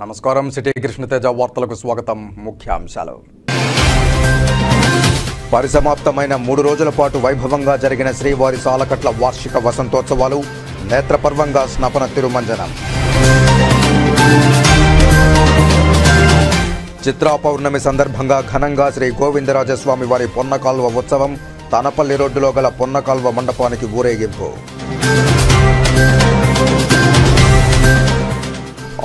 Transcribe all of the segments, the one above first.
నమస్కారం. సిటీ కృష్ణతేజ వార్తలకు స్వాగతం. ముఖ్యాంశాలు. పరిసమాప్తమైన 3 రోజుల పాటు వైభవంగా జరిగిన శ్రీవారి సాలకట్ల వార్షిక వసంతోత్సవాలు, నేత్రపర్వంగా స్నపన తిరుమంజనం. చిత్రా పౌర్ణమి సందర్భంగా ఘనంగా శ్రీ గోవిందరాజస్వామి వారి పొన్నకాల్వ ఉత్సవం, తనపల్లి రోడ్డులో గల పొన్నకాల్వ మండపానికి ఊరేగింపు.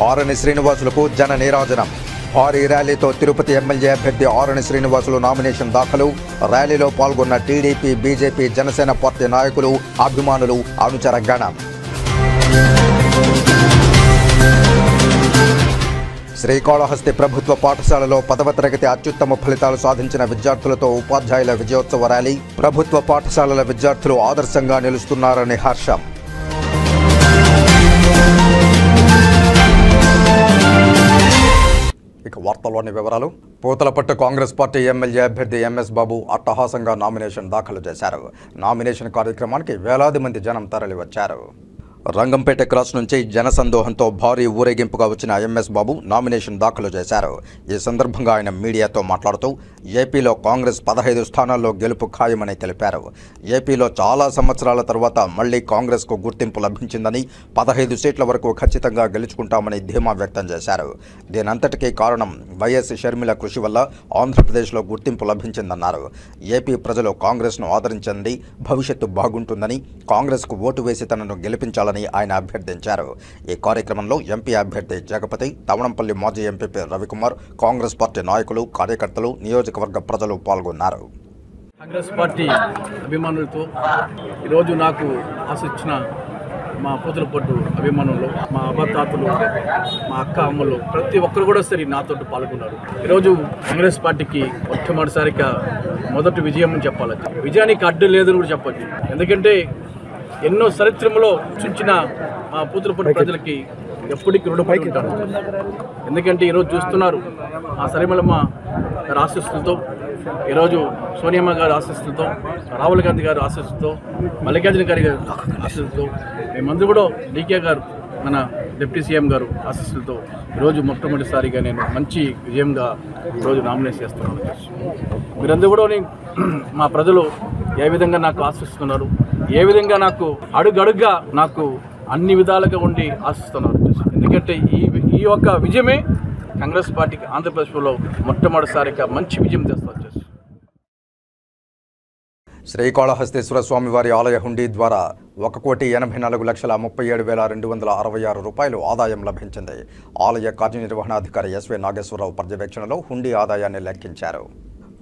ఆరణి శ్రీనివాసులకు జన నీరాజనం. భారీ ర్యాలీతో తిరుపతి ఎమ్మెల్యే అభ్యర్థి ఆరణి శ్రీనివాసులు నామినేషన్ దాఖలు. ర్యాలీలో పాల్గొన్న టీడీపీ, బీజేపీ, జనసేన పార్టీ నాయకులు, అభిమానులు, అనుచర గణం. శ్రీకాళహస్తి ప్రభుత్వ పాఠశాలలో 10వ తరగతి అత్యుత్తమ ఫలితాలు సాధించిన విద్యార్థులతో ఉపాధ్యాయుల విజయోత్సవ ర్యాలీ. ప్రభుత్వ పాఠశాలల విద్యార్థులు ఆదర్శంగా నిలుస్తున్నారని హర్షం. ఇక వార్తల్లోని వివరాలు. పూతలపట్టు కాంగ్రెస్ పార్టీ ఎమ్మెల్యే అభ్యర్థి ఎంఎస్ బాబు అట్టహాసంగా నామినేషన్ దాఖలు చేశారు. నామినేషన్ కార్యక్రమానికి వేలాది మంది జనం తరలివచ్చారు. రంగంపేట క్రాస్ నుంచి జనసందోహంతో భారీ ఊరేగింపుగా వచ్చిన ఎంఎస్ బాబు నామినేషన్ దాఖలు చేశారు. ఈ సందర్భంగా ఆయన మీడియాతో మాట్లాడుతూ ఏపీలో కాంగ్రెస్ 15 స్థానాల్లో గెలుపు ఖాయమని తెలిపారు. ఏపీలో చాలా సంవత్సరాల తర్వాత మళ్లీ కాంగ్రెస్కు గుర్తింపు లభించిందని, 15 సీట్ల వరకు ఖచ్చితంగా గెలుచుకుంటామని ధీమా వ్యక్తం చేశారు. దీనంతటికీ కారణం వైఎస్ షర్మిల కృషి వల్ల ఆంధ్రప్రదేశ్లో గుర్తింపు లభించిందన్నారు. ఏపీ ప్రజలు కాంగ్రెస్ను ఆదరించండి, భవిష్యత్తు బాగుంటుందని, కాంగ్రెస్కు ఓటు వేసి తనను గెలిపించాలని ఆయన అభ్యర్థించారు. ఈ కార్యక్రమంలో ఎంపీ అభ్యర్థి జగపతి, తవణంపల్లి మాజీ ఎంపీ రవికుమార్, కాంగ్రెస్ పార్టీ నాయకులు, కార్యకర్తలు, నియోజకవర్గ ప్రజలు పాల్గొన్నారు. కాంగ్రెస్ పార్టీ అభిమానులతో ఈరోజు నాకు ఆశించిన మా పూతలపట్టు అభిమానులు, మా అబ్బతాతలు, మా అక్క అమ్మలు ప్రతి ఒక్కరు కూడా సరే నాతో పాల్గొన్నారు. ఈరోజు కాంగ్రెస్ పార్టీకి మొట్టమొదటిసారిగా మొదటి విజయం అని చెప్పాలి. విజయానికి అడ్డు లేదని కూడా చెప్పచ్చు. ఎందుకంటే ఎన్నో చరిత్రలో చుంచిన మా పూతలపట్టు ప్రజలకి ఎప్పటికీ రుణపడి ఉంటాను. ఎందుకంటే ఈరోజు చూస్తున్నారు ఆ సరిమలమ్మ గారి ఆశీస్సులతో, ఈరోజు సోనియమ్మ గారి ఆశీస్సులతో, రాహుల్ గాంధీ గారి ఆశీస్సులతో, మల్లికార్జున గారి ఆశీస్సులతో, మేమందరూ కూడా డీకే గారు, మన డిప్యూటీ సీఎం గారు ఆశీస్సులతో ఈరోజు మొట్టమొదటిసారిగా నేను మంచి విజయంగా ఈరోజు నామినేట్ చేస్తున్నాను. మీరందరూ కూడా మా ప్రజలు ఏ విధంగా నాకు ఆశిస్తున్నారు, ఏ విధంగా నాకు అడుగడుగ్గా నాకు అన్ని విధాలుగా ఉండి ఆశిస్తున్నారు. ఎందుకంటే ఈ యొక్క విజయమే కాంగ్రెస్ పార్టీకి ఆంధ్రప్రదేశ్లో మొట్టమొదటిసారిగా మంచి విజయం తెస్తారు. శ్రీకాళహస్తీశ్వర స్వామివారి ఆలయ హుండీ ద్వారా 1,84,37,266 రూపాయలు ఆదాయం లభించింది. ఆలయ కార్యనిర్వహణాధికారి ఎస్వీ నాగేశ్వరరావు పర్యవేక్షణలో హుండీ ఆదాయాన్ని లెక్కించారు.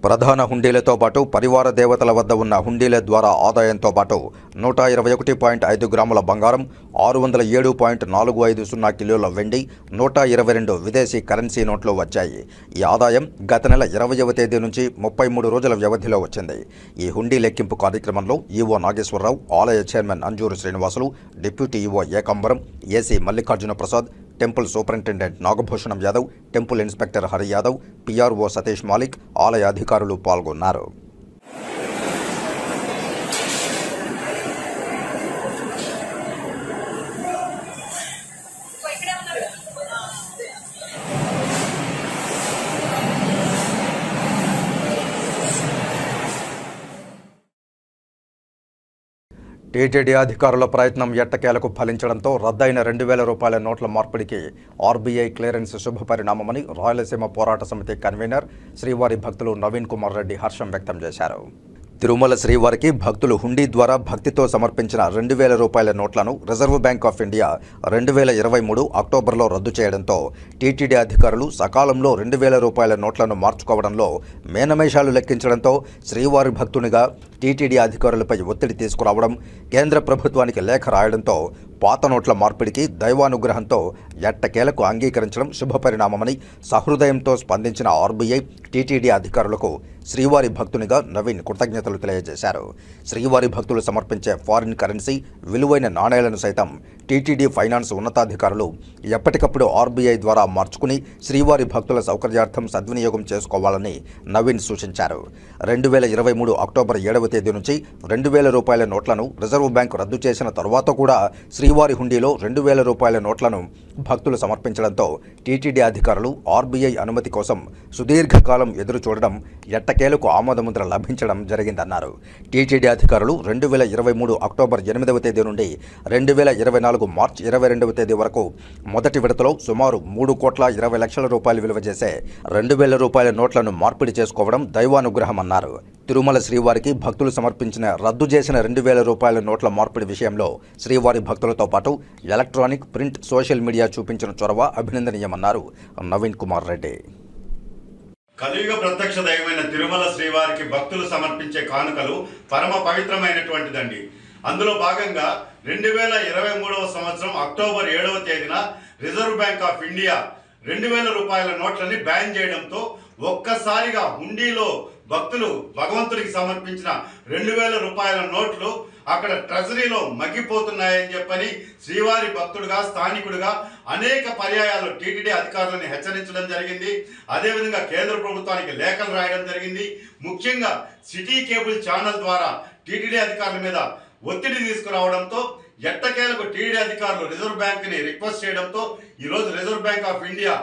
ప్రధాన హుండీలతో పాటు పరివార దేవతల వద్ద ఉన్న హుండీల ద్వారా ఆదాయంతో పాటు 121.5 గ్రాముల బంగారం, 607.450 కిలోల వెండి, 122 విదేశీ కరెన్సీ నోట్లు వచ్చాయి. ఈ ఆదాయం గత నెల 20వ తేదీ నుంచి 33 రోజుల వ్యవధిలో వచ్చింది. ఈ హుండీ లెక్కింపు కార్యక్రమంలో ఈవో నాగేశ్వరరావు, ఆలయ chairman Anjuru Srinivasulu, deputy EO Ekambaram, AC Mallikarjuna Prasad, temple superintendent Nagabhushanam Yadav, temple inspector Hari Yadav, PRO Satish Malik, ఆలయ అధికారులు పాల్గొన్నారు. టీటీడీ అధికారుల ప్రయత్నం ఎట్టకేలకు ఫలించడంతో రద్దయిన 2,000 రూపాయల నోట్ల మార్పిడికి ఆర్బీఐ క్లియరెన్స్ శుభపరిణామమని రాయలసీమ పోరాట సమితి కన్వీనర్ శ్రీవారి భక్తులు నవీన్ కుమార్ రెడ్డి హర్షం వ్యక్తం చేశారు. తిరుమల శ్రీవారికి భక్తులు హుండీ ద్వారా భక్తితో సమర్పించిన 2,000 రూపాయల నోట్లను రిజర్వ్ బ్యాంక్ ఆఫ్ ఇండియా 2023 అక్టోబర్లో రద్దు చేయడంతో టీటీడీ అధికారులు సకాలంలో 2,000 రూపాయల నోట్లను మార్చుకోవడంలో మేనమేషాలు లెక్కించడంతో శ్రీవారి భక్తునిగా టీటీడీ అధికారులపై ఒత్తిడి తీసుకురావడం, కేంద్ర ప్రభుత్వానికి లేఖ రాయడంతో పాత నోట్ల మార్పిడికి దైవానుగ్రహంతో ఎట్టకేలకు అంగీకరించడం శుభపరిణామమని సహృదయంతో స్పందించిన ఆర్బీఐ టీటీడీ అధికారులకు శ్రీవారి భక్తునిగా నవీన్ కృతజ్ఞతలు తెలియజేశారు. శ్రీవారి భక్తులు సమర్పించే ఫారిన్ కరెన్సీ, విలువైన నాణేలను సైతం టీటీడీ ఫైనాన్స్ ఉన్నతాధికారులు ఎప్పటికప్పుడు ఆర్బీఐ ద్వారా మార్చుకుని శ్రీవారి భక్తుల సౌకర్యార్థం సద్వినియోగం చేసుకోవాలని నవీన్ సూచించారు. 2023 అక్టోబర్ 7వ తేదీ నుంచి 2,000 రూపాయల నోట్లను రిజర్వ్ బ్యాంకు రద్దు చేసిన తరువాత కూడా శ్రీవారి హుండీలో 2,000 రూపాయల నోట్లను భక్తులు సమర్పించడంతో టీటీడీ అధికారులు ఆర్బీఐ అనుమతి కోసం సుదీర్ఘకాలం ఎదురు చూడడం ఎట్టకేలకు ఆమోదముద్ర లభించడం జరిగిందన్నారు. టీటీడీ అధికారులు 2023 అక్టోబర్ 8వ తేదీ నుండి 2024 మార్చి 22వ తేదీ వరకు మొదటి విడతలో సుమారు 3,20 లక్షల రూపాయలు విలువ చేసే 2,000 రూపాయల నోట్లను మార్పిడి చేసుకోవడం దైవానుగ్రహమన్నారు. తిరుమల శ్రీవారికి భక్తులు సమర్పించిన రద్దు చేసిన 2,000 రూపాయల నోట్ల మార్పిడి విషయంలో శ్రీవారి భక్తులతో పాటు ఎలక్ట్రానిక్, ప్రింట్, సోషల్ మీడియా చూపించిన చొరవ అభినందనీయమన్నారు నవీన్ కుమార్ రెడ్డి. కలియుగ ప్రత్యక్ష దైవమైన తిరుమల శ్రీవారికి భక్తులు సమర్పించే కానుకలు పరమ పవిత్రమైనటువంటిదండి. అందులో భాగంగా 2023వ సంవత్సరం అక్టోబర్ 7వ తేదీన రిజర్వ్ బ్యాంక్ ఆఫ్ ఇండియా 2,000 రూపాయల నోట్లని బ్యాన్ చేయడంతో ఒక్కసారిగా హుండీలో భక్తులు భగవంతుడికి సమర్పించిన 2,000 రూపాయల నోట్లు అక్కడ ట్రెజరీలో మగ్గిపోతున్నాయని చెప్పని శ్రీవారి భక్తుడుగా, స్థానికుడిగా అనేక పర్యాయాలు టీటీడీ అధికారులను హెచ్చరించడం జరిగింది. అదేవిధంగా కేంద్ర ప్రభుత్వానికి లేఖలు రాయడం జరిగింది. ముఖ్యంగా సిటీ కేబుల్ ఛానల్ ద్వారా టీటీడీ అధికారుల మీద ఒత్తిడి తీసుకురావడంతో ఎట్టకేలకు టీటీడీ అధికారులు రిజర్వ్ బ్యాంక్ని రిక్వెస్ట్ చేయడంతో ఈరోజు రిజర్వ్ బ్యాంక్ ఆఫ్ ఇండియా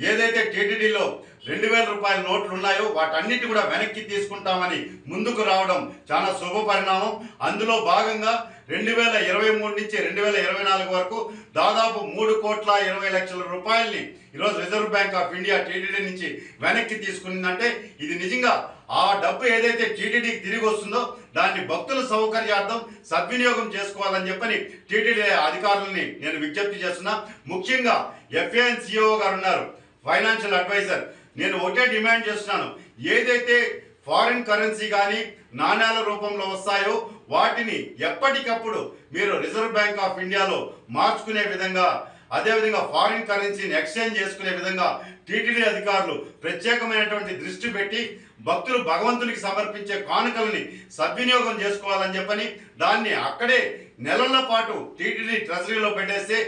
ఏదైతే టీటీడీలో 2,000 రూపాయల నోట్లు ఉన్నాయో వాటన్నిటి కూడా వెనక్కి తీసుకుంటామని ముందుకు రావడం చాలా శుభ పరిణామం. అందులో భాగంగా 2023 నుంచి 2024 వరకు దాదాపు 3,20 లక్షల రూపాయల్ని ఈరోజు reserve bank of India TTD నుంచి వెనక్కి తీసుకునిందంటే ఇది నిజంగా ఆ డబ్బు ఏదైతే టీటీడీకి తిరిగి వస్తుందో దాన్ని భక్తుల సౌకర్యార్థం సద్వినియోగం చేసుకోవాలని చెప్పని టీటీడీ అధికారులని నేను విజ్ఞప్తి చేస్తున్నా. ముఖ్యంగా FANCO గారు ఉన్నారు, ఫైనాన్షియల్ అడ్వైజర్. నేను ఒకటే డిమాండ్ చేస్తున్నాను, ఏదైతే ఫారిన్ కరెన్సీ కానీ నాణ్యాల రూపంలో వస్తాయో వాటిని ఎప్పటికప్పుడు మీరు రిజర్వ్ బ్యాంక్ ఆఫ్ ఇండియాలో మార్చుకునే విధంగా, అదేవిధంగా ఫారిన్ కరెన్సీని ఎక్స్చేంజ్ చేసుకునే విధంగా టీటీడీ అధికారులు ప్రత్యేకమైనటువంటి దృష్టి పెట్టి భక్తులు భగవంతునికి సమర్పించే కానుకలని సద్వినియోగం చేసుకోవాలని చెప్పని దాన్ని అక్కడే నెలల పాటు టీటీడీ ట్రెజరీలో పెట్టేస్తే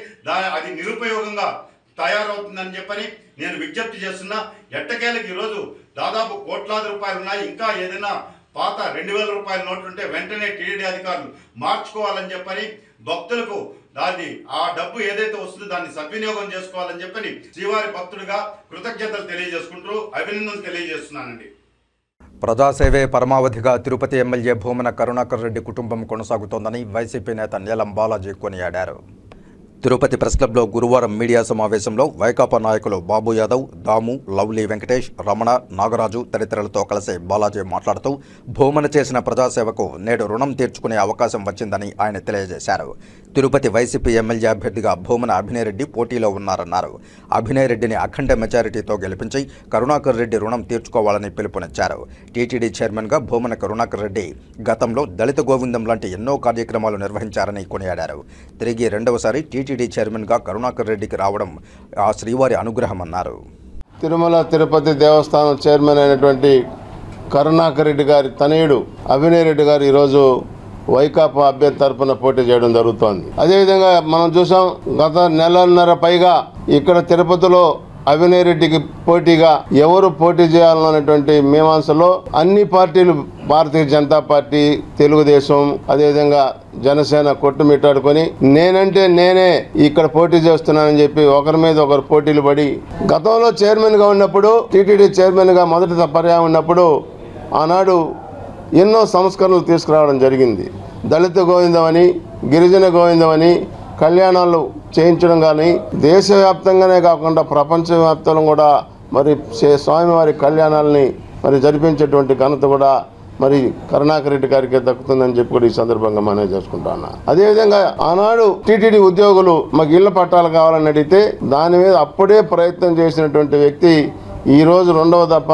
అది నిరుపయోగంగా తయారవుతుందని చెప్పని నేను విజ్ఞప్తి చేస్తున్నా. ఎట్టకేలకు ఈరోజు దాదాపు కోట్లాది రూపాయలు ఉన్నాయి. ఇంకా ఏదైనా పాత 2,000 రూపాయల నోట్లు ఉంటే వెంటనే టీటీడీ అధికారులు మార్చుకోవాలని చెప్పని భక్తులకు దాన్ని ఆ డబ్బు ఏదైతే వస్తుందో దాన్ని సద్వినియోగం చేసుకోవాలని చెప్పని శ్రీవారి భక్తుడిగా కృతజ్ఞతలు తెలియజేసుకుంటూ అభినందనలు తెలియజేస్తున్నానండి. ప్రజాసేవే పరమావధిగా తిరుపతి ఎమ్మెల్యే భూమన కరుణాకర్ రెడ్డి కుటుంబం కొనసాగుతోందని వైసీపీ నేత నీలం బాలాజీ కొనియాడారు. తిరుపతి ప్రెస్ క్లబ్లో గురువారం మీడియా సమావేశంలో వైకాపా నాయకులు బాబు యాదవ్, దాము, లవ్లీ వెంకటేష్, రమణ, నాగరాజు తదితరులతో కలిసి బాలాజీ మాట్లాడుతూ భూమన చేసిన ప్రజాసేవకు నేడు రుణం తీర్చుకునే అవకాశం వచ్చిందని ఆయన తెలియజేశారు. తిరుపతి వైసీపీ ఎమ్మెల్యే అభ్యర్థిగా భూమన అభినయ్ రెడ్డి పోటీలో ఉన్నారన్నారు. అభినయ్ రెడ్డిని అఖండ మెజారిటీతో గెలిపించి కరుణాకర్ రెడ్డి రుణం తీర్చుకోవాలని పిలుపునిచ్చారు. టీటీడీ చైర్మన్గా భూమన కరుణాకర్ రెడ్డి గతంలో దళిత గోవిందం లాంటి ఎన్నో కార్యక్రమాలు నిర్వహించారని కొనియాడారు. తిరిగి రెండవసారి టీటీడీ చైర్మన్గా కరుణాకర్ రెడ్డికి రావడం ఆ శ్రీవారి అనుగ్రహమన్నారు. తిరుమల తిరుపతి దేవస్థానం చైర్మన్ అయినటువంటి కరుణాకర్ రెడ్డి గారి తనయుడు అభినయ్ రెడ్డి గారు ఈరోజు వైకాపా అభ్యర్థి తరఫున పోటీ చేయడం జరుగుతోంది. అదేవిధంగా మనం చూసాం, గత నెలన్నర పైగా ఇక్కడ తిరుపతిలో అభినయ్ రెడ్డికి పోటీగా ఎవరు పోటీ చేయాలన్నటువంటి మీమాంసలో అన్ని పార్టీలు, భారతీయ జనతా పార్టీ, తెలుగుదేశం, అదేవిధంగా జనసేన కొట్టుమిట్టాడుకొని నేనంటే నేనే ఇక్కడ పోటీ చేస్తున్నానని చెప్పి ఒకరి మీద ఒకరు పోటీలు పడి గతంలో చైర్మన్గా ఉన్నప్పుడు, టీటీడీ చైర్మన్గా మొదటి పర్యాయం ఉన్నప్పుడు ఆనాడు ఎన్నో సంస్కరణలు తీసుకురావడం జరిగింది. దళిత గోవిందమని, గిరిజన గోవిందమని కళ్యాణాలు చేయించడం కానీ దేశవ్యాప్తంగానే కాకుండా ప్రపంచవ్యాప్తంగా కూడా మరి స్వామివారి కళ్యాణాలని మరి జరిపించేటువంటి ఘనత కూడా మరి కరుణాకర్ రెడ్డి గారికి దక్కుతుందని చెప్పి కూడా ఈ సందర్భంగా మనం చేసుకుంటున్నా. అదేవిధంగా ఆనాడు టీటీడీ ఉద్యోగులు మాకు ఇళ్ల పట్టాలు కావాలని అడిగితే దాని మీద అప్పుడే ప్రయత్నం చేసినటువంటి వ్యక్తి ఈరోజు రెండవ దఫ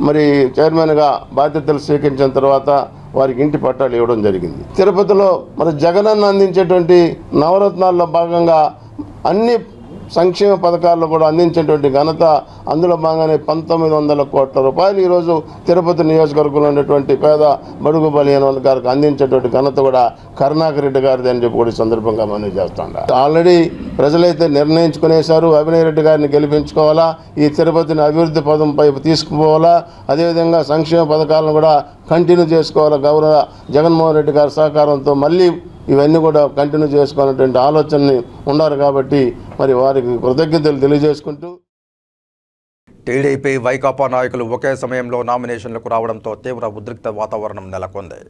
మరి చైర్మన్గా బాధ్యతలు స్వీకరించిన తర్వాత వారికి ఇంటి పట్టాలు ఇవ్వడం జరిగింది. తిరుపతిలో మరి జగనన్న అందించేటువంటి నవరత్నాల్లో భాగంగా అన్ని సంక్షేమ పథకాల్లో కూడా అందించేటువంటి ఘనత, అందులో భాగంగానే 1,900 కోట్ల రూపాయలు ఈరోజు తిరుపతి నియోజకవర్గంలో ఉన్నటువంటి పేద బడుగు బలహీన గారికి అందించేటువంటి ఘనత కూడా కరుణాకర్ రెడ్డి గారిది అని చెప్పి కూడా ఈ సందర్భంగా మనం చేస్తాం. ఆల్రెడీ ప్రజలైతే నిర్ణయించుకునేశారు, అభినయ్ రెడ్డి గారిని గెలిపించుకోవాలా, ఈ తిరుపతిని అభివృద్ధి పదం పైపు తీసుకుపోవాలా, అదేవిధంగా సంక్షేమ పథకాలను కూడా కంటిన్యూ చేసుకోవాలి. గౌరవ జగన్మోహన్ రెడ్డి గారి సహకారంతో మళ్ళీ ఇవన్నీ కూడా కంటిన్యూ చేసుకోవాలనేటువంటి ఆలోచనని ఉన్నారు కాబట్టి మరి వారికి కృతజ్ఞతలు తెలియజేసుకుంటూ టీడీపీ వైకాపా నాయకులు ఒకే సమయంలో నామినేషన్లకు రావడంతో తీవ్ర ఉద్రిక్త వాతావరణం నెలకొంది.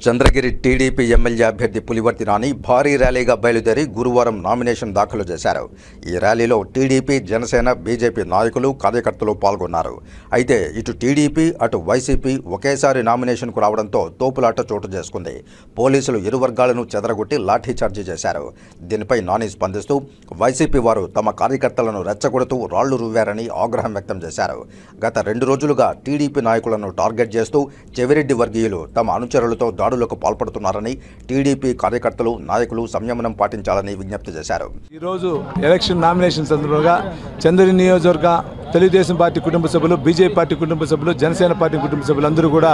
చంద్రగిరి టీడీపీ ఎమ్మెల్యే అభ్యర్థి పులివర్తి నాని భారీ ర్యాలీగా బయలుదేరి గురువారం నామినేషన్ దాఖలు చేశారు. ఈ ర్యాలీలో టీడీపీ, జనసేన, బీజేపీ నాయకులు, కార్యకర్తలు పాల్గొన్నారు. అయితే ఇటు టీడీపీ, అటు వైసీపీ ఒకేసారి నామినేషన్కు రావడంతో తోపులాట చోటు చేసుకుంది. పోలీసులు ఇరు వర్గాలను చెదరగొట్టి లాఠీచార్జీ చేశారు. దీనిపై నాని స్పందిస్తూ వైసీపీ వారు తమ కార్యకర్తలను రెచ్చగొడుతూ రాళ్లు రువ్వారని ఆగ్రహం వ్యక్తం చేశారు. గత 2 రోజులుగా టీడీపీ నాయకులను టార్గెట్ చేస్తూ చెవిరెడ్డి వర్గీయులు తమ అనుచరులతో దాడులకు పాల్పడుతున్నారని టీడీపీ కార్యకర్తలు, నాయకులు సంయమనం పాటించాలని విజ్ఞప్తి చేశారు. ఈరోజు ఎలక్షన్ నామినేషన్ సందర్భంగా చంద్రగిరి నియోజకవర్గ తెలుగుదేశం పార్టీ కుటుంబ సభ్యులు, బీజేపీ పార్టీ కుటుంబ సభ్యులు, జనసేన పార్టీ కుటుంబ సభ్యులు అందరూ కూడా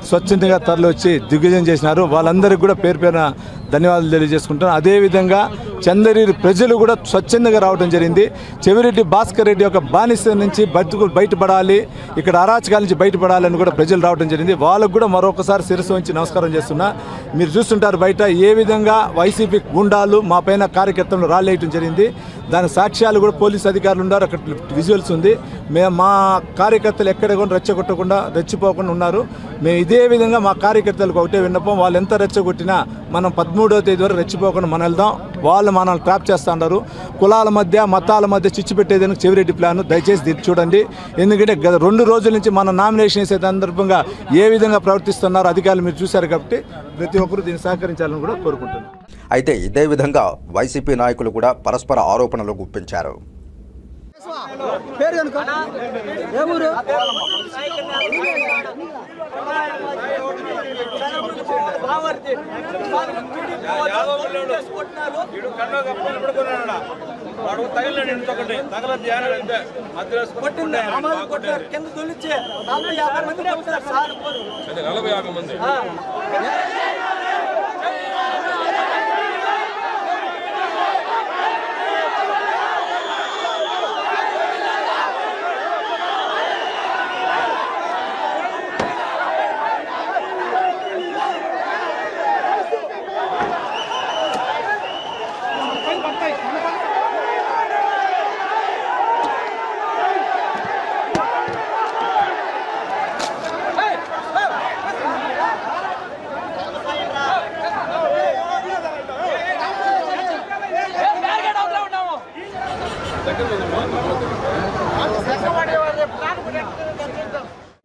స్వచ్ఛందంగా తరలి వచ్చి దిగ్విజయం చేసినారు. వాళ్ళందరికీ కూడా పేరు పేరున ధన్యవాదాలు తెలియజేసుకుంటాను. అదేవిధంగా చంద్రగిరి ప్రజలు కూడా స్వచ్ఛందంగా రావడం జరిగింది. చెవిరెడ్డి భాస్కర్ రెడ్డి యొక్క బానిస నుంచి బయటపడాలి, ఇక్కడ అరాచకాల నుంచి బయటపడాలని కూడా ప్రజలు రావడం జరిగింది. వాళ్ళకు కూడా మరొకసారి శిరస్సు వంచి నమస్కారం చేస్తున్నా. మీరు చూస్తుంటారు బయట ఏ విధంగా వైసీపీ గుండాలు మా పైన కార్యకర్తలను రాళ్ళేయటం జరిగింది. దాని సాక్ష్యాలు కూడా పోలీసు అధికారులు ఉన్నారు, అక్కడ విజువల్స్ ఉంది. మా కార్యకర్తలు ఎక్కడ కూడా రెచ్చిపోకుండా ఉన్నారు. మేము ఇదే విధంగా మా కార్యకర్తలకు ఒకటే విన్నపం, వాళ్ళు ఎంత రెచ్చగొట్టినా మనం 13వ తేదీ వరకు రెచ్చిపోకుండా మనం వెళ్దాం. వాళ్ళు మనల్ని ట్రాప్ చేస్తూ ఉన్నారు. కులాల మధ్య, మతాల మధ్య చిచ్చు పెట్టేదానికి చెవిరెడ్డి ప్లాన్, దయచేసి దీన్ని చూడండి. ఎందుకంటే గత 2 రోజుల నుంచి మన నామినేషన్ వేసే సందర్భంగా ఏ విధంగా ప్రవర్తిస్తున్నారో అధికారులు మీరు చూశారు కాబట్టి ప్రతి ఒక్కరూ దీన్ని సహకరించాలని కూడా కోరుకుంటున్నాను. అయితే ఇదే విధంగా వైసీపీ నాయకులు కూడా పరస్పర ఆరోపణలు గుప్పించారు.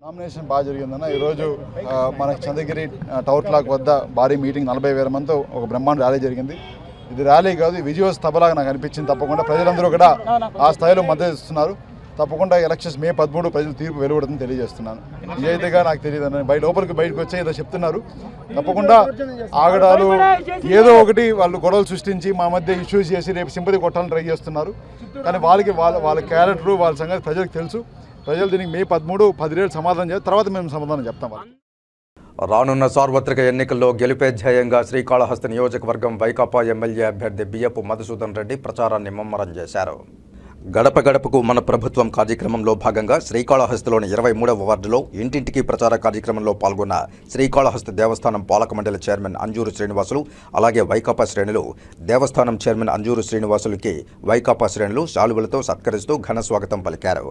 నామినేషన్ బాగా జరిగిందన్న. ఈరోజు మనకి చంద్రగిరి టవర్ క్లాక్ వద్ద భారీ మీటింగ్ 40,000 మందితో ఒక బ్రహ్మాండ ర్యాలీ జరిగింది. ఇది ర్యాలీ కాదు, విజువల్ స్తభలాగా నాకు అనిపించింది. తప్పకుండా ప్రజలందరూ కూడా ఆ స్థాయిలో మద్దతు ఇస్తున్నారు. తప్పకుండా ఎలక్షన్స్ మే 13 ప్రజలు తీర్పు వెలువడుతుందని తెలియజేస్తున్నాను. నిజాయితీగా నాకు తెలియదు అన్న బయటకు వచ్చి ఏదో చెప్తున్నారు. తప్పకుండా ఆగడాలు ఏదో ఒకటి వాళ్ళు గొడవలు సృష్టించి మా మధ్య ఇష్యూస్ చేసి రేపు సింపతి కొట్టాలని ట్రై చేస్తున్నారు. కానీ వాళ్ళ క్యారెక్టరు, వాళ్ళ సంగతి ప్రజలకు తెలుసు. ప్రజలు దీనికి మే 13 10 రోజులు సమాధానం చేస్తారు. తర్వాత మేము సమాధానం చెప్తాం. రానున్న సార్వత్రిక ఎన్నికల్లో గెలిపే ధ్యేయంగా శ్రీకాళహస్తి నియోజకవర్గం వైకాపా ఎమ్మెల్యే అభ్యర్థి బియ్యపు మధుసూదన్ రెడ్డి ప్రచారాన్ని ముమ్మరం చేశారు. గడప గడపకు మన ప్రభుత్వం కార్యక్రమంలో భాగంగా శ్రీకాళహస్తిలోని 23వ వార్డులో ఇంటింటికి ప్రచార కార్యక్రమంలో పాల్గొన్న శ్రీకాళహస్తి దేవస్థానం పాలక మండలి చైర్మన్ అంజూరు శ్రీనివాసులు, అలాగే వైకాపా శ్రేణులు దేవస్థానం చైర్మన్ అంజూరు శ్రీనివాసులకి వైకాపా శ్రేణులు శాలువలతో సత్కరిస్తూ ఘన స్వాగతం పలికారు.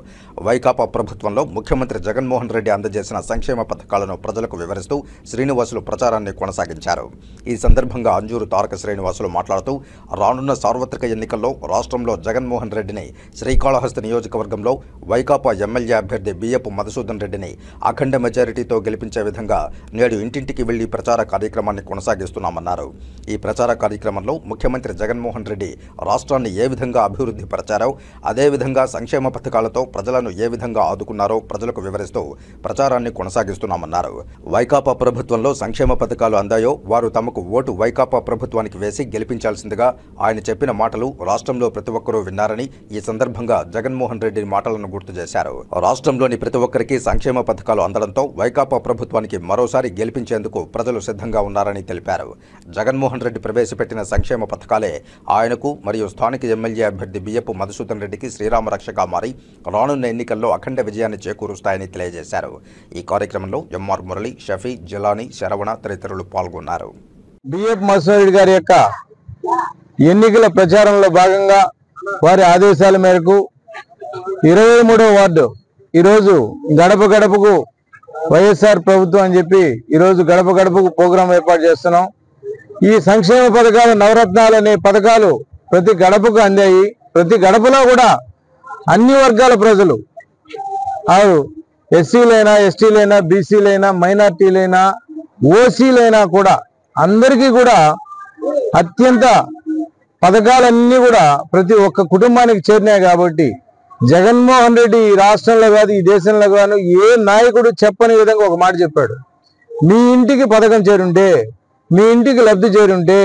వైకాపా ప్రభుత్వంలో ముఖ్యమంత్రి జగన్మోహన్ రెడ్డి అందజేసిన సంక్షేమ పథకాలను ప్రజలకు వివరిస్తూ శ్రీనివాసులు ప్రచారాన్ని కొనసాగించారు. ఈ సందర్భంగా అంజూరు తారక శ్రీనివాసులు మాట్లాడుతూ రానున్న సార్వత్రిక ఎన్నికల్లో రాష్ట్రంలో జగన్మోహన్ రెడ్డిని, శ్రీకాళహస్తి నియోజకవర్గంలో వైకాపా ఎమ్మెల్యే అభ్యర్థి బియ్యపు మధుసూదన్ రెడ్డిని అఖండ మెజారిటీతో గెలిపించే విధంగా నేడు ఇంటింటికి వెళ్లి ప్రచార కార్యక్రమాన్ని కొనసాగిస్తున్నామన్నారు. ఈ ప్రచార కార్యక్రమంలో ముఖ్యమంత్రి జగన్మోహన్ రెడ్డి రాష్ట్రాన్ని ఏ విధంగా అభివృద్ధి పరిచారో, అదేవిధంగా సంక్షేమ పథకాలతో ప్రజలను ఏ విధంగా ఆదుకున్నారో ప్రజలకు వివరిస్తూ ప్రచారాన్ని కొనసాగిస్తున్నామన్నారు. వైకాపా ప్రభుత్వంలో సంక్షేమ పథకాలు అందాయో వారు తమకు ఓటు వైకాపా ప్రభుత్వానికి వేసి గెలిపించాల్సిందిగా ఆయన చెప్పిన మాటలు రాష్ట్రంలో ప్రతి ఒక్కరూ విన్నారని, ఈ సందర్భంగా జగన్మోహన్ రెడ్డి మాటలను గుర్తు చేశారు. రాష్ట్రంలోని ప్రతి ఒక్కరికి సంక్షేమ పథకాలు అందడంతో వైకాపా ప్రభుత్వానికి మరోసారి గెలిపించేందుకు ప్రజలు సిద్ధంగా ఉన్నారని తెలిపారు. జగన్మోహన్ రెడ్డి ప్రవేశపెట్టిన సంక్షేమ పథకాలే ఆయనకు మరియు స్థానిక ఎమ్మెల్యే అభ్యర్థి బియ్యపు మధుసూదన్ రెడ్డికి శ్రీరామ రక్షగా మారి రానున్న ఎన్నికల్లో అఖండ విజయాన్ని చేకూరుస్తాయని తెలియజేశారు. ఈ కార్యక్రమంలో ఎంఆర్ మురళి, షఫీ, జిలానీ, శరవణ తదితరులు పాల్గొన్నారు. బియ్యపు మధుసూదన్ రెడ్డి గారి యొక్క ఎన్నికల ప్రచారంలో భాగంగా వారి ఆదేశాల మేరకు 23వ వార్డు ఈరోజు గడప గడపకు వైఎస్ఆర్ ప్రభుత్వం అని చెప్పి ఈరోజు గడప గడపకు ప్రోగ్రాం ఏర్పాటు చేస్తున్నాం. ఈ సంక్షేమ పథకాలు, నవరత్నాలు అనే పథకాలు ప్రతి గడపకు అందాయి. ప్రతి గడపలో కూడా అన్ని వర్గాల ప్రజలు, ఎస్సీలైనా, ఎస్టీలైనా, బీసీలైనా, మైనార్టీలైనా, ఓసీలైనా కూడా అందరికీ కూడా అత్యంత పథకాలన్నీ కూడా ప్రతి ఒక్క కుటుంబానికి చేరినాయి. కాబట్టి జగన్మోహన్ రెడ్డి ఈ రాష్ట్రంలో కాదు, ఈ దేశంలో కాదు ఏ నాయకుడు చెప్పని విధంగా ఒక మాట చెప్పాడు. మీ ఇంటికి పథకం చేరుంటే, మీ ఇంటికి లబ్ధి చేరుంటే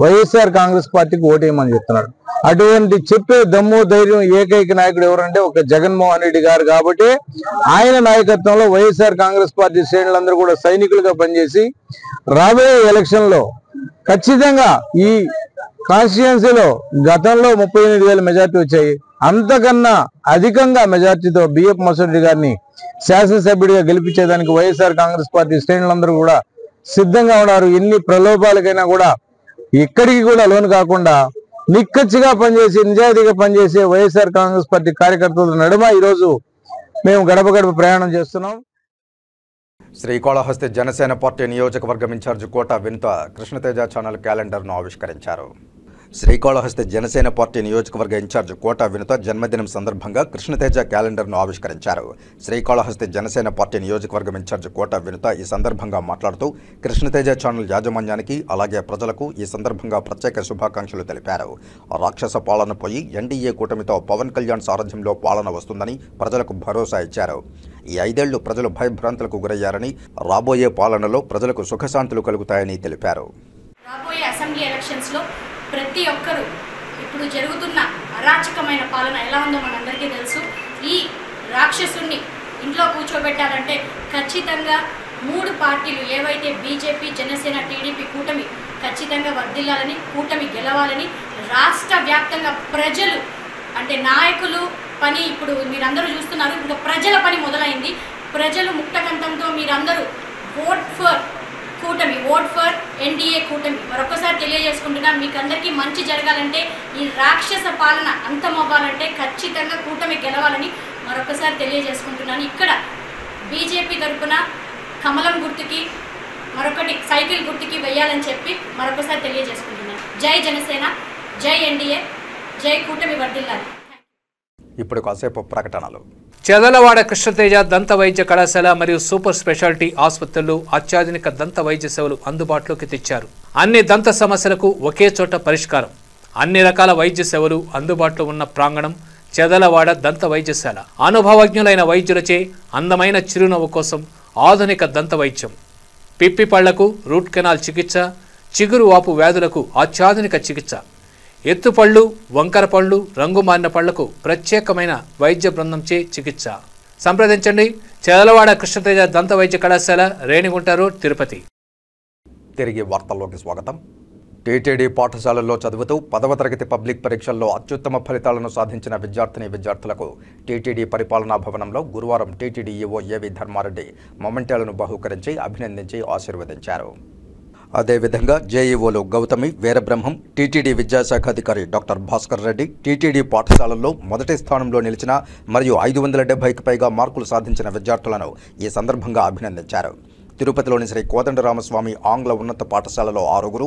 వైఎస్ఆర్ కాంగ్రెస్ పార్టీకి ఓటేయమని చెప్తున్నాడు. అటువంటి చెప్పే దమ్ము, ధైర్యం ఏకైక నాయకుడు ఎవరంటే ఒక జగన్మోహన్ రెడ్డి గారు. కాబట్టి ఆయన నాయకత్వంలో వైఎస్ఆర్ కాంగ్రెస్ పార్టీ శ్రేణులందరూ కూడా సైనికులుగా పనిచేసి రాబోయే ఎలక్షన్లో ఖచ్చితంగా ఈ కాన్స్టిట్యుయెన్సీలో గతంలో 38,000 మెజార్టీ వచ్చాయి. అంతకన్నా అధికంగా మెజార్టీతో బియ్యపు మధుసూదన్ రెడ్డి గారిని శాసనసభ్యుడిగా గెలిపించేదానికి వైఎస్ఆర్ కాంగ్రెస్ పార్టీ శ్రేణులందరూ కూడా సిద్ధంగా ఉన్నారు. ఎన్ని ప్రలోభాలకైనా కూడా ఎక్కడికి కూడా లోను కాకుండా నిక్కచ్చిగా పనిచేసి, నిజాయితీగా పనిచేసే వైఎస్ఆర్ కాంగ్రెస్ పార్టీ కార్యకర్తల నడుమ ఈరోజు మేము గడప గడప ప్రయాణం చేస్తున్నాం. శ్రీకాళహస్తి జనసేన పార్టీ నియోజకవర్గం ఇన్ఛార్జ్ కోట వినుత కృష్ణతేజ ఛానల్ క్యాలెండర్ను ఆవిష్కరించారు. శ్రీకాళహస్తి జనసేన పార్టీ నియోజకవర్గ ఇన్ఛార్జ్ కోట వినుత జన్మదినం సందర్భంగా కృష్ణతేజ క్యాలెండర్ను ఆవిష్కరించారు. శ్రీకాళహస్తి జనసేన పార్టీ నియోజకవర్గం ఇన్ఛార్జ్ కోట వినుత ఈ సందర్భంగా మాట్లాడుతూ కృష్ణతేజ ఛానల్ యాజమాన్యానికి అలాగే ప్రజలకు ఈ సందర్భంగా ప్రత్యేక శుభాకాంక్షలు తెలిపారు. రాక్షస పాలన పోయి ఎన్డీఏ కూటమితో పవన్ కళ్యాణ్ సారథ్యంలో పాలన వస్తుందని ప్రజలకు భరోసా ఇచ్చారు. ఈ 5 ఏళ్లు ప్రజలు భయభ్రాంతులకు గురయ్యారని, రాబోయే పాలనలో ప్రజలకు సుఖశాంతులు కలుగుతాయని తెలిపారు. రాబోయే అసెంబ్లీ ఎలక్షన్స్లో ప్రతి ఒక్కరూ ఇప్పుడు జరుగుతున్న అరాచకమైన పాలన ఎలా ఉందో మనందరికీ తెలుసు. ఈ రాక్షసుని ఇంట్లో కూర్చోబెట్టాలంటే ఖచ్చితంగా 3 పార్టీలు ఏవైతే బీజేపీ, జనసేన, టీడీపీ కూటమి ఖచ్చితంగా వర్ధిల్లాలని, కూటమి గెలవాలని రాష్ట్ర వ్యాప్తంగా ప్రజలు అంటే నాయకులు పని ఇప్పుడు మీరందరూ చూస్తున్నారు. ఇంకా ప్రజల పని మొదలైంది. ప్రజలు ముక్తకంఠంతో మీరందరూ ఓట్ ఫర్ కూటమి, ఓట్ ఫర్ ఎన్డీఏ కూటమి మరొకసారి తెలియజేసుకుంటున్నా. మీకు అందరికీ మంచి జరగాలంటే, ఈ రాక్షస పాలన అంతమవ్వాలంటే ఖచ్చితంగా కూటమి గెలవాలని మరొకసారి తెలియజేసుకుంటున్నాను. ఇక్కడ బీజేపీ తరఫున కమలం గుర్తుకి, మరొకటి సైకిల్ గుర్తుకి వెయ్యాలని చెప్పి మరొకసారి తెలియజేసుకుంటున్నాను. జై జనసేన, జై ఎన్డీఏ, జై కూటమి వర్ధిల్లాలి. ఇప్పుడు కాసేపు ప్రకటనలు. చెదలవాడ కృష్ణతేజ దంత వైద్య కళాశాల మరియు సూపర్ స్పెషాలిటీ ఆసుపత్రుల్లో అత్యాధునిక దంత వైద్య సేవలు అందుబాటులోకి తెచ్చారు. అన్ని దంత సమస్యలకు ఒకే చోట పరిష్కారం. అన్ని రకాల వైద్య సేవలు అందుబాటులో ఉన్న ప్రాంగణం చెదలవాడ దంత వైద్యశాల. అనుభవజ్ఞులైన వైద్యులచే అందమైన చిరునవ్వు కోసం ఆధునిక దంత వైద్యం, పిప్పి పళ్లకు రూట్ కెనాల్ చికిత్స, చిగురు వాపు వ్యాధులకు అత్యాధునిక చికిత్స, ఎత్తుపళ్ళు, వంకర పళ్ళు, రంగు మారిన పళ్లకు ప్రత్యేకమైన వైద్య బృందంచే చికిత్స. సంప్రదించండి. చెదలవాడ కృష్ణతేజ దంత వైద్య కళాశాల, రేణిగుంట రోడ్, తిరుపతి. తిరిగి వార్తల్లోకి స్వాగతం. టీటీడీ పాఠశాలల్లో చదువుతూ 10వ తరగతి పబ్లిక్ పరీక్షల్లో అత్యుత్తమ ఫలితాలను సాధించిన విద్యార్థులకు టీటీడీ పరిపాలనా భవనంలో గురువారం టీటీడీ ఈవో ఏవి ధర్మారెడ్డి మొమెంటాలను బహూకరించి అభినందించి ఆశీర్వదించారు. అదేవిధంగా జేఈఓలు గౌతమి, వీరబ్రహ్మం, టీటీడీ విద్యాశాఖ అధికారి డాక్టర్ భాస్కర్ రెడ్డి టీటీడీ పాఠశాలల్లో మొదటి స్థానంలో నిలిచిన మరియు 570కి పైగా మార్కులు సాధించిన విద్యార్థులను ఈ సందర్భంగా అభినందించారు. తిరుపతిలోని శ్రీ కోదండరామస్వామి ఆంగ్ల ఉన్నత పాఠశాలలో 6,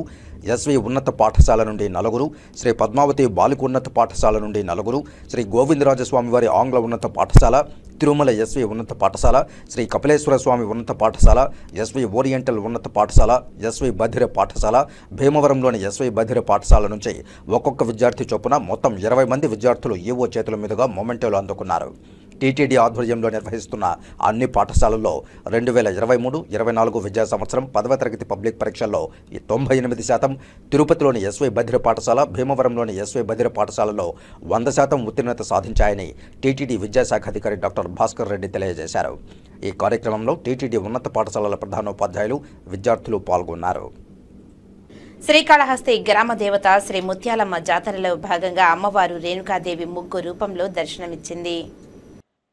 ఎస్వి ఉన్నత పాఠశాల నుండి 4, శ్రీ పద్మావతి బాలిక ఉన్నత పాఠశాల నుండి 4, శ్రీ గోవిందరాజస్వామివారి ఆంగ్ల ఉన్నత పాఠశాల, తిరుమల ఎస్వి ఉన్నత పాఠశాల, శ్రీ కపిలేశ్వర స్వామి ఉన్నత పాఠశాల, ఎస్వి ఓరియంటల్ ఉన్నత పాఠశాల, ఎస్వి బధిర పాఠశాల, భీమవరంలోని ఎస్వి బధిర పాఠశాల నుంచి ఒక్కొక్క విద్యార్థి చొప్పున మొత్తం 20 మంది విద్యార్థులు ఈవో చేతుల మీదుగా మొమెంటోలు అందుకున్నారు. టీటీడీ ఆధ్వర్యంలో నిర్వహిస్తున్న అన్ని పాఠశాలల్లో 2023-24 విద్యా సంవత్సరం 10వ తరగతి పబ్లిక్ పరీక్షల్లో 98%, తిరుపతిలోని ఎస్వై బధిర పాఠశాల, భీమవరంలోని ఎస్వై బధిర పాఠశాలలో 100% ఉత్తీర్ణత సాధించాయని టీటీడీ విద్యాశాఖ అధికారి డాక్టర్ భాస్కర్ రెడ్డి తెలియజేశారు. ఈ కార్యక్రమంలో టీటీడీ ఉన్నత పాఠశాలల ప్రధానోపాధ్యాయులు, విద్యార్థులు పాల్గొన్నారు. శ్రీకాళహస్తి గ్రామ దేవత శ్రీ ముత్యాలమ్మ జాతరలో భాగంగా అమ్మవారు రేణుకాదేవి ముగ్గు రూపంలో దర్శనమిచ్చింది.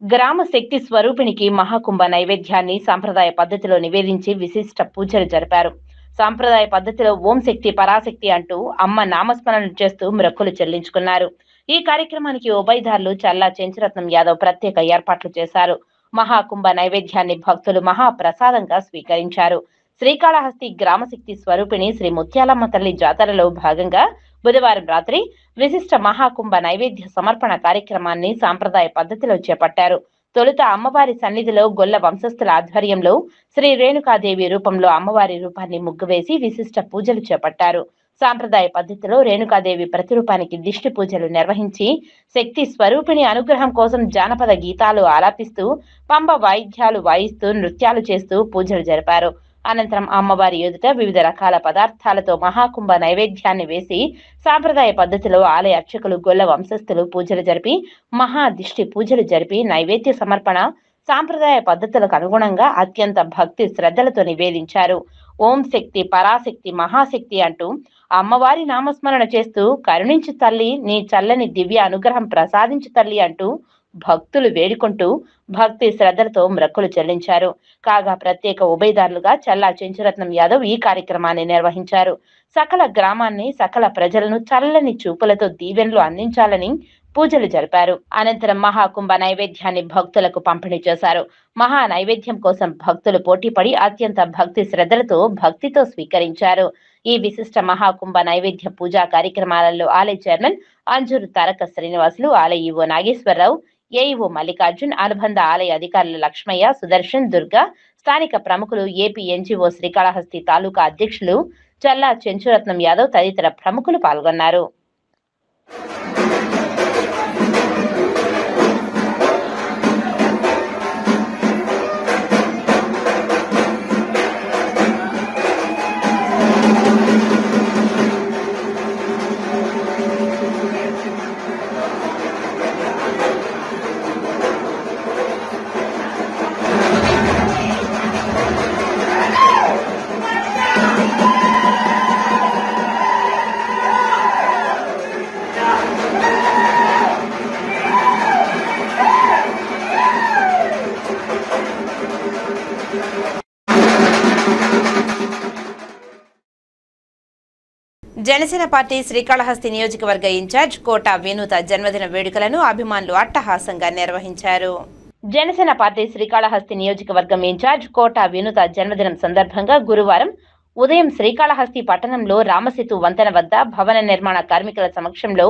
గ్రామ శక్తి స్వరూపిణికి మహాకుంభ నైవేద్యాన్ని సాంప్రదాయ పద్ధతిలో నివేదించి విశిష్ట పూజలు జరిపారు. సాంప్రదాయ పద్ధతిలో ఓం శక్తి పరాశక్తి అంటూ అమ్మ నామస్మరణ చేస్తూ మొక్కులు చెల్లించుకున్నారు. ఈ కార్యక్రమానికి ఉభయదారులు చల్లా చెంచురత్నం యాదవ్ ప్రత్యేక ఏర్పాట్లు చేశారు. మహాకుంభ నైవేద్యాన్ని భక్తులు మహాప్రసాదంగా స్వీకరించారు. శ్రీకాళహస్తి గ్రామశక్తి స్వరూపిణి శ్రీ ముత్యాలమ్మ తల్లి జాతరలో భాగంగా బుధవారం రాత్రి విశిష్ట మహాకుంభ నైవేద్య సమర్పణ కార్యక్రమాన్ని సాంప్రదాయ పద్ధతిలో చేపట్టారు. తొలుత అమ్మవారి సన్నిధిలో గొల్ల వంశస్థుల ఆధ్వర్యంలో శ్రీ రేణుకాదేవి రూపంలో అమ్మవారి రూపాన్ని ముగ్గువేసి విశిష్ట పూజలు చేపట్టారు. సాంప్రదాయ పద్ధతిలో రేణుకాదేవి ప్రతిరూపానికి దిష్టి పూజలు నిర్వహించి శక్తి స్వరూపిణి అనుగ్రహం కోసం జానపద గీతాలు ఆలాపిస్తూ పంబ వాయిద్యాలు వాయిస్తూ నృత్యాలు చేస్తూ పూజలు జరిపారు. అనంతరం అమ్మవారి ఎదుట వివిధ రకాల పదార్థాలతో మహాకుంభ నైవేద్యాన్ని వేసి సాంప్రదాయ పద్ధతిలో ఆలయ అర్చకులు గొల్ల వంశస్థులు పూజలు జరిపి మహాదిష్టి పూజలు జరిపి నైవేద్య సమర్పణ సాంప్రదాయ పద్ధతులకు అనుగుణంగా అత్యంత భక్తి శ్రద్ధలతో నివేదించారు. ఓం శక్తి పరాశక్తి మహాశక్తి అంటూ అమ్మవారి నామస్మరణ చేస్తూ కరుణించు తల్లి, నీ చల్లని దివ్య అనుగ్రహం ప్రసాదించు తల్లి అంటూ భక్తులు వేడుకుంటూ భక్తి శ్రద్ధలతో మొక్కులు చెల్లించారు. కాగా ప్రత్యేక ఉభయదారులుగా చల్లా చెంచురత్నం యాదవ్ ఈ కార్యక్రమాన్ని నిర్వహించారు. సకల గ్రామాన్ని, సకల ప్రజలను చల్లని చూపులతో దీవెనలు అందించాలని పూజలు జరిపారు. అనంతరం మహాకుంభ నైవేద్యాన్ని భక్తులకు పంపిణీ చేశారు. మహా నైవేద్యం కోసం భక్తులు పోటీపడి అత్యంత భక్తి శ్రద్ధలతో భక్తితో స్వీకరించారు. ఈ విశిష్ట మహాకుంభ నైవేద్య పూజా కార్యక్రమాలలో ఆలయ చైర్మన్ అంజూరు తారక శ్రీనివాసులు, ఆలయ ఈవో నాగేశ్వరరావు, ఏఈఓ మల్లికార్జున్, అనుబంధ ఆలయ అధికారులు లక్ష్మయ్య, సుదర్శన్, దుర్గా, స్థానిక ప్రముఖులు, ఏపీ ఎన్జీఓ శ్రీకాళహస్తి తాలూకా అధ్యక్షులు చల్లా చెంచురత్నం యాదవ్ తదితర ప్రముఖులు పాల్గొన్నారు. జనసేన పార్టీ శ్రీకాళహస్తి నియోజకవర్గ ఇన్ఛార్జ్ కోట వినూత జన్మదిన వేడుకలను అభిమానులు అట్టహాసంగా నిర్వహించారు. జనసేన పార్టీ శ్రీకాళహస్తి నియోజకవర్గం ఇన్ఛార్జ్ కోట వినూత జన్మదినం సందర్భంగా గురువారం ఉదయం శ్రీకాళహస్తి పట్టణంలో రామసేతు వంతెన వద్ద భవన నిర్మాణ కార్మికుల సమక్షంలో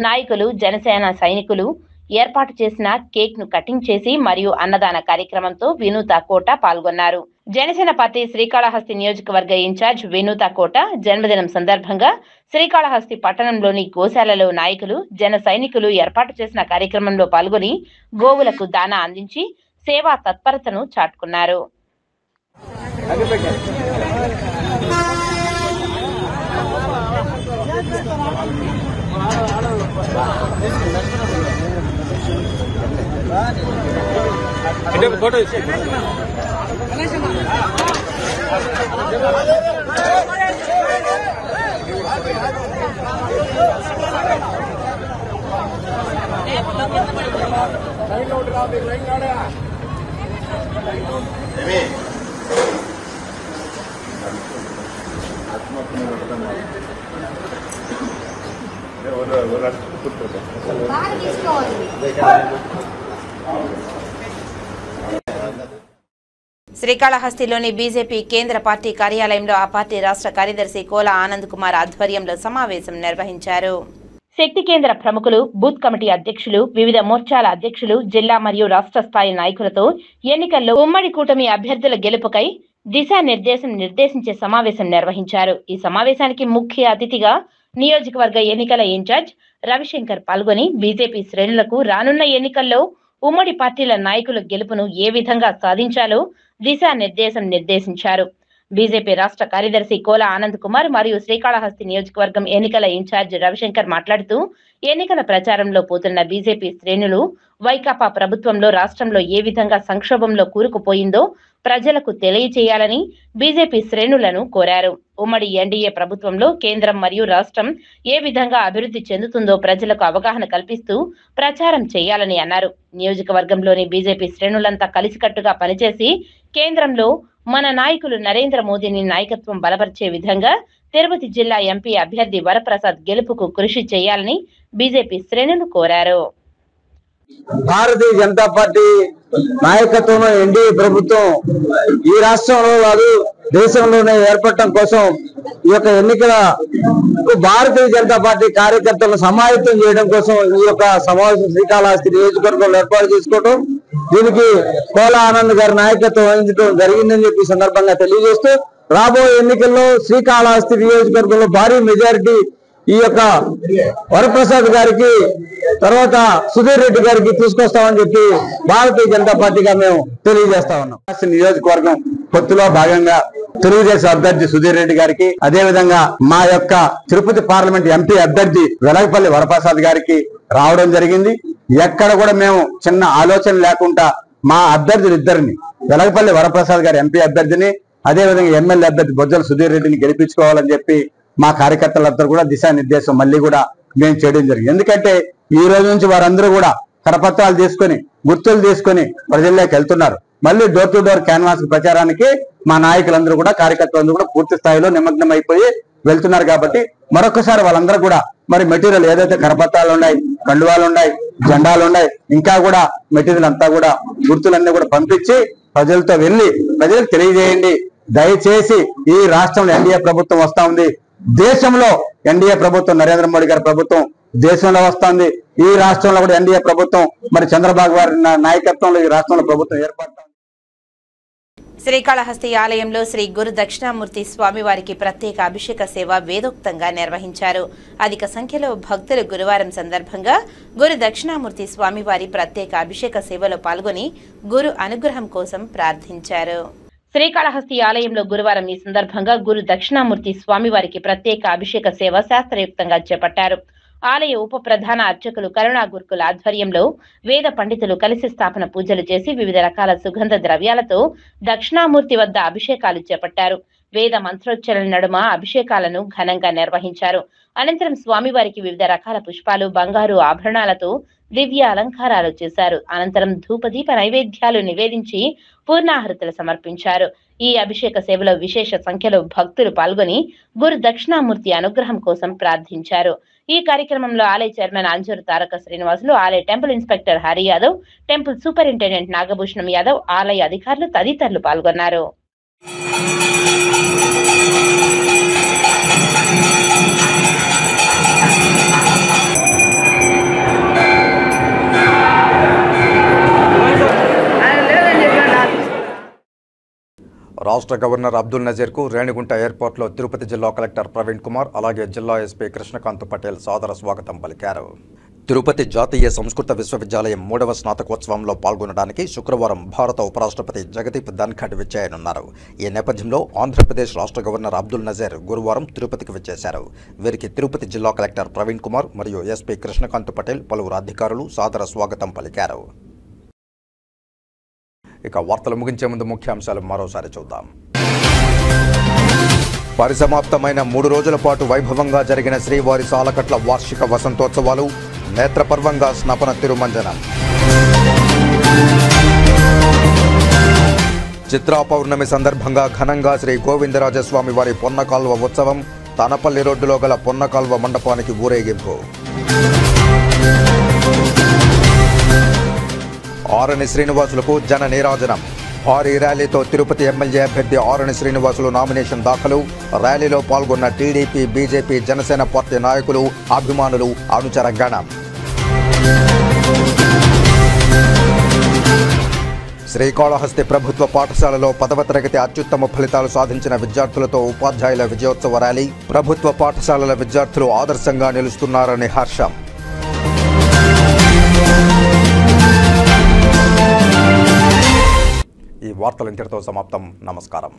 నాయకులు, జనసేన సైనికులు ఏర్పాటు చేసిన కేక్ ను కటింగ్ చేసి మరియు అన్నదాన కార్యక్రమంతో వినూత కోట పాల్గొన్నారు. జనసేన పార్టీ శ్రీకాళహస్తి నియోజకవర్గ ఇన్ఛార్జ్ వినూత కోట జన్మదినం సందర్భంగా శ్రీకాళహస్తి పట్టణంలోని గోశాలలో నాయకులు, జన సైనికులు ఏర్పాటు చేసిన కార్యక్రమంలో పాల్గొని గోవులకు దానా అందించి సేవా తత్పరతను చాటుకున్నారు. శ్రీకాళహస్తిలోని బీజేపీ కేంద్ర పార్టీ కార్యాలయంలో ఆ పార్టీ రాష్ట్ర కార్యదర్శి కోలా ఆనంద్ కుమార్ ఆధ్వర్యంలో సమావేశం నిర్వహించారు. శక్తి కేంద్ర ప్రముఖులు, బూత్ కమిటీ అధ్యక్షులు, వివిధ మోర్చాల అధ్యక్షులు, జిల్లా మరియు రాష్ట్ర స్థాయి నాయకులతో ఎన్నికల్లో ఉమ్మడి కూటమి అభ్యర్థుల గెలుపుకై నిర్దేశించే సమావేశం నిర్వహించారు. ఈ సమావేశానికి ముఖ్య అతిథిగా నియోజకవర్గ ఎన్నికల ఇన్ఛార్జ్ రవిశంకర్ పాల్గొని బీజేపీ శ్రేణులకు రానున్న ఎన్నికల్లో ఉమ్మడి పార్టీల నాయకుల గెలుపును ఏ విధంగా సాధించాలో నిర్దేశించారు. బీజేపీ రాష్ట్ర కార్యదర్శి కోల ఆనంద్ కుమార్ మరియు శ్రీకాళహస్తి నియోజకవర్గం ఎన్నికల ఇన్ఛార్జ్ రవిశంకర్ మాట్లాడుతూ ఎన్నికల ప్రచారంలో పోతున్న బీజేపీ శ్రేణులు వైకాపా ప్రభుత్వంలో రాష్ట్రంలో ఏ విధంగా సంక్షోభంలో కూరుకుపోయిందో ప్రజలకు తెలియచేయాలని బీజేపీ శ్రేణులను కోరారు. ఉమ్మడి ఎన్డీఏ ప్రభుత్వంలో కేంద్రం మరియు రాష్ట్రం ఏ విధంగా అభివృద్ధి చెందుతుందో ప్రజలకు అవగాహన కల్పిస్తూ ప్రచారం చేయాలని అన్నారు. నియోజకవర్గంలోని బీజేపీ శ్రేణులంతా కలిసికట్టుగా పనిచేసి కేంద్రంలో మన నాయకులు నరేంద్ర మోదీని నాయకత్వం బలపరిచే విధంగా తిరుపతి జిల్లా ఎంపీ అభ్యర్థి వరప్రసాద్ గెలుపుకు కృషి చేయాలని బీజేపీ శ్రేణులు కోరారు. భారతీయ జనతా పార్టీ నాయకత్వంలో ఎన్డీఏ ప్రభుత్వం ఈ రాష్ట్రంలో కాదు దేశంలోనే ఏర్పడటం కోసం ఈ యొక్క ఎన్నికల భారతీయ జనతా పార్టీ కార్యకర్తలను సమాయత్తం చేయడం కోసం ఈ యొక్క సమావేశం శ్రీకాళహస్తి నియోజకవర్గంలో ఏర్పాటు చేసుకోవడం, దీనికి కోల ఆనంద్ గారి నాయకత్వం వహించడం జరిగిందని చెప్పి సందర్భంగా తెలియజేస్తూ రాబోయే ఎన్నికల్లో శ్రీకాళహస్తి నియోజకవర్గంలో భారీ మెజారిటీ ఈ యొక్క వరప్రసాద్ గారికి తర్వాత సుధీర్ రెడ్డి గారికి తీసుకొస్తామని చెప్పి భారతీయ జనతా పార్టీగా మేము తెలియజేస్తా ఉన్నాం. నియోజకవర్గం పొత్తులో భాగంగా తెలుగుదేశం అభ్యర్థి సుధీర్ రెడ్డి గారికి, అదే విధంగా మా యొక్క తిరుపతి పార్లమెంట్ ఎంపీ అభ్యర్థి వెలగపల్లి వరప్రసాద్ గారికి రావడం జరిగింది. ఎక్కడ కూడా మేము చిన్న ఆలోచన లేకుండా మా అభ్యర్థులు ఇద్దరిని, వెలగపల్లి వరప్రసాద్ గారి ఎంపీ అభ్యర్థిని, అదే విధంగా ఎమ్మెల్యే అభ్యర్థి బొజ్జల సుధీర్ రెడ్డిని గెలిపించుకోవాలని చెప్పి మా కార్యకర్తలందరూ కూడా దిశానిర్దేశం మళ్ళీ కూడా మేము చేయడం జరిగింది. ఎందుకంటే ఈ రోజు నుంచి వారందరూ కూడా కరపత్రాలు తీసుకొని గుర్తులు తీసుకొని ప్రజల్లోకి వెళ్తున్నారు. మళ్ళీ డోర్ టు డోర్ క్యాన్వాస్ ప్రచారానికి మా నాయకులందరూ కూడా కార్యకర్తలందరూ కూడా పూర్తి స్థాయిలో నిమగ్నం అయిపోయి వెళ్తున్నారు. కాబట్టి మరొకసారి వాళ్ళందరూ కూడా మరి మెటీరియల్ ఏదైతే కరపత్రాలు ఉన్నాయి, కండువాలు ఉన్నాయి, జెండాలు ఉన్నాయి, ఇంకా కూడా మెటీరియల్ అంతా కూడా గుర్తులన్నీ కూడా పంపించి ప్రజలతో వెళ్ళి ప్రజలకు తెలియజేయండి. దయచేసి ఈ రాష్ట్రంలో ఎన్డీఏ ప్రభుత్వం వస్తా ఉంది. దేశంలో ఎన్డీఏ ప్రభుత్వం నరేంద్ర మోడీ గారి ప్రభుత్వం దేశంలో వస్తుంది. ఈ రాష్ట్రంలో కూడా ఎన్డీఏ ప్రభుత్వం మరి చంద్రబాబు గారి నాయకత్వంలో ఈ రాష్ట్రంలో ప్రభుత్వం ఏర్పడుతుంది. శ్రీకాళహస్తి ఆలయంలో శ్రీ గురు దక్షిణామూర్తి స్వామివారికి ప్రత్యేక అభిషేక సేవ వేదోక్తంగా నిర్వహించారు. అధిక సంఖ్యలో భక్తులు గురువారం సందర్భంగా గురు దక్షిణామూర్తి స్వామివారి ప్రత్యేక అభిషేక సేవలో పాల్గొని గురు అనుగ్రహం కోసం ప్రార్థించారు. శ్రీకాళహస్తి ఆలయంలో గురువారం ఈ సందర్భంగా గురు దక్షిణామూర్తి స్వామివారికి ప్రత్యేక అభిషేక సేవ శాస్త్రయుక్తంగా చేపట్టారు. ఆలయ ఉప ప్రధాన అర్చకులు కరుణా గురుకుల ఆధ్వర్యంలో వేద పండితులు కలిసి స్థాపన పూజలు చేసి వివిధ రకాల సుగంధ ద్రవ్యాలతో దక్షిణామూర్తి వద్ద అభిషేకాలు చేపట్టారు. వేద మంత్రోచ్చరణ నడుమ అభిషేకాలను ఘనంగా నిర్వహించారు. అనంతరం స్వామివారికి వివిధ రకాల పుష్పాలు, బంగారు ఆభరణాలతో దివ్య అలంకారాలు చేశారు. అనంతరం ధూపదీప నైవేద్యాలు నివేదించి పూర్ణాహృతులు సమర్పించారు. ఈ అభిషేక సేవలో విశేష సంఖ్యలో భక్తులు పాల్గొని గురు దక్షిణామూర్తి అనుగ్రహం కోసం ప్రార్థించారు. ఈ కార్యక్రమంలో ఆలయ చైర్మన్ అంజూరు తారక శ్రీనివాసులు, ఆలయ temple inspector Hari Yadav, temple superintendent Nagabhushanam Yadav, ఆలయ అధికారులు తదితరులు పాల్గొన్నారు. రాష్ట్ర గవర్నర్ అబ్దుల్ నజీర్కు రేణిగుంట ఎయిర్పోర్ట్లో తిరుపతి జిల్లా కలెక్టర్ ప్రవీణ్ కుమార్, అలాగే జిల్లా ఎస్పీ కృష్ణకాంత్ పటేల్ సాదర స్వాగతం పలికారు. తిరుపతి జాతీయ సంస్కృత విశ్వవిద్యాలయం 3వ స్నాతకోత్సవంలో పాల్గొనడానికి శుక్రవారం భారత ఉపరాష్ట్రపతి జగదీప్ ధన్ఖడ్ విచ్చేయనున్నారు. ఈ నేపథ్యంలో ఆంధ్రప్రదేశ్ రాష్ట్ర గవర్నర్ అబ్దుల్ నజీర్ గురువారం తిరుపతికి విచ్చేశారు. వీరికి తిరుపతి జిల్లా కలెక్టర్ ప్రవీణ్ కుమార్ మరియు ఎస్పీ కృష్ణకాంత్ పటేల్ పలువురు అధికారులు సాదర స్వాగతం పలికారు. ఇక వార్తలు ముగించే ముందు ముఖ్యాంశాలు మరోసారి చూద్దాం. పరిసమాప్తమైన 3 రోజుల పాటు వైభవంగా జరిగిన శ్రీవారి సాలకట్ల వార్షిక వసంతోత్సవాలు, నేత్రపర్వంగా స్నపన తిరుమంజనం. చిత్రా పౌర్ణమి సందర్భంగా ఘనంగా శ్రీ గోవిందరాజస్వామి వారి పొన్నకాల్వ ఉత్సవం, తానపల్లి రోడ్డులో గల పొన్నకాల్వ మండపానికి ఊరేగింపు. ఆరణి శ్రీనివాసులకు జన నీరాజనం. భారీ ర్యాలీతో తిరుపతి ఎమ్మెల్యే అభ్యర్థి ఆరణి శ్రీనివాసులు నామినేషన్ దాఖలు. ర్యాలీలో పాల్గొన్న టీడీపీ, బీజేపీ, జనసేన పార్టీ నాయకులు, అభిమానులు, అనుచర గణం. శ్రీకాళహస్తి ప్రభుత్వ పాఠశాలలో 10వ తరగతి అత్యుత్తమ ఫలితాలు సాధించిన విద్యార్థులతో ఉపాధ్యాయుల విజయోత్సవ ర్యాలీ. ప్రభుత్వ పాఠశాలల విద్యార్థులు ఆదర్శంగా నిలుస్తున్నారని హర్షం. వార్తలు ఇంతటితో సమాప్తం. నమస్కారం.